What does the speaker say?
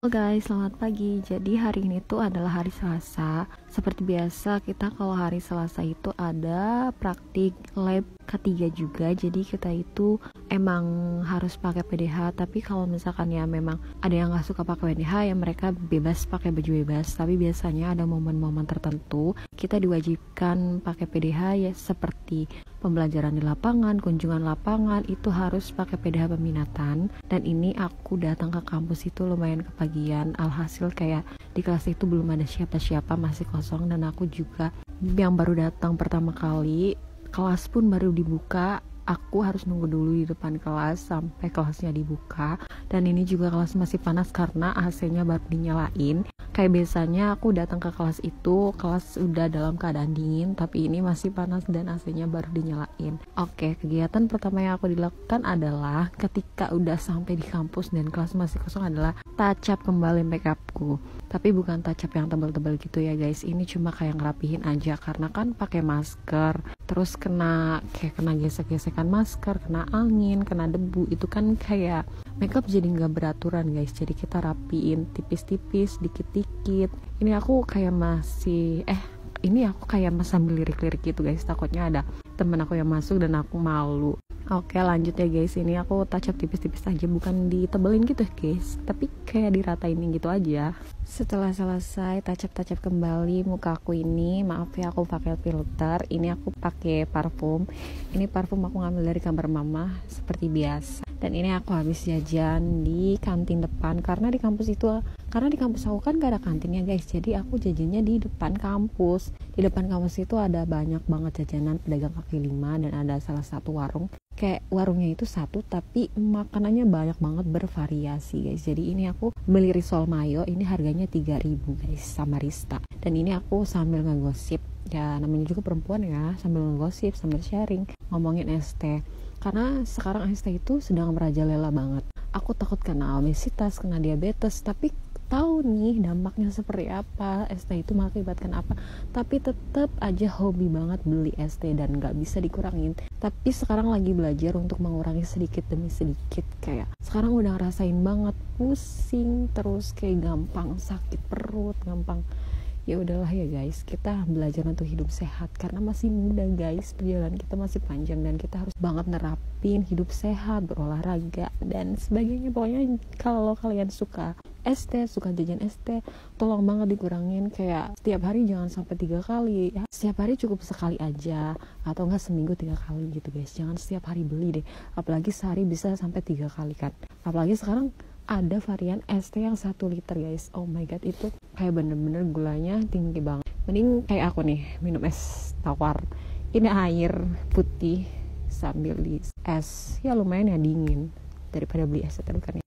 Halo guys, selamat pagi. Jadi hari ini tuh adalah hari Selasa. Seperti biasa kita kalau hari Selasa itu ada praktik lab ketiga juga. Jadi kita itu emang harus pakai PDH. Tapi kalau misalkan ya memang ada yang nggak suka pakai PDH, ya mereka bebas pakai baju bebas. Tapi biasanya ada momen-momen tertentu kita diwajibkan pakai PDH, ya seperti pembelajaran di lapangan, kunjungan lapangan itu harus pakai PDH peminatan. Dan ini aku datang ke kampus itu lumayan kepagian, alhasil kayak di kelas itu belum ada siapa-siapa, masih kosong. Dan aku juga yang baru datang pertama kali, kelas pun baru dibuka, aku harus nunggu dulu di depan kelas sampai kelasnya dibuka. Dan ini juga kelas masih panas karena AC-nya baru dinyalain. Kayak biasanya aku datang ke kelas itu, kelas udah dalam keadaan dingin, tapi ini masih panas dan AC-nya baru dinyalain. Oke, kegiatan pertama yang aku dilakukan adalah ketika udah sampai di kampus dan kelas masih kosong adalah touch up kembali makeupku. Tapi bukan touch up yang tebal-tebal gitu ya guys, ini cuma kayak ngerapihin aja karena kan pakai masker, terus kena gesek-gesekan masker, kena angin, kena debu, itu kan kayak makeup jadi nggak beraturan guys. Jadi kita rapiin tipis-tipis, dikit-dikit. Ini aku kayak sambil lirik-lirik gitu guys, takutnya ada temen aku yang masuk dan aku malu. Oke, lanjut ya guys, ini aku touch up tipis-tipis aja, bukan ditebelin gitu guys, tapi kayak diratain gitu aja. Setelah selesai touch up kembali muka aku ini, maaf ya aku pakai filter, ini aku pakai parfum. Ini parfum aku ngambil dari kamar mama seperti biasa. Dan ini aku habis jajan di kantin depan karena di kampus aku kan gak ada kantin ya guys. Jadi aku jajannya di depan kampus. Di depan kampus itu ada banyak banget jajanan pedagang kaki lima dan ada salah satu warung. Kayak warungnya itu satu tapi makanannya banyak banget bervariasi guys. Jadi ini aku beli risol mayo, ini harganya 3.000 guys sama Rista. Dan ini aku sambil ngegosip, ya namanya juga perempuan ya, sambil ngegosip, sambil sharing, ngomongin ST. Karena sekarang ST itu sedang merajalela banget. Aku takut kena obesitas, kena diabetes, tapi tahu nih dampaknya seperti apa, ST itu mengakibatkan apa. Tapi tetap aja hobi banget beli ST dan gak bisa dikurangin. Tapi sekarang lagi belajar untuk mengurangi sedikit demi sedikit. Kayak sekarang udah ngerasain banget pusing, terus kayak gampang sakit perut, gampang. Ya udahlah ya guys, kita belajar untuk hidup sehat karena masih muda guys, perjalanan kita masih panjang dan kita harus banget nerapin hidup sehat, berolahraga dan sebagainya. Pokoknya kalau kalian suka ST, suka jajan ST, tolong banget dikurangin. Kayak setiap hari jangan sampai 3 kali ya, setiap hari cukup sekali aja, atau enggak seminggu 3 kali gitu guys. Jangan setiap hari beli deh, apalagi sehari bisa sampai 3 kali kan. Apalagi sekarang ada varian ST yang 1 liter guys. Oh my god, itu kayak bener-bener gulanya tinggi banget. Mending kayak aku nih minum es tawar, ini air putih sambil di es, ya lumayan ya dingin, daripada beli es teh kan ya.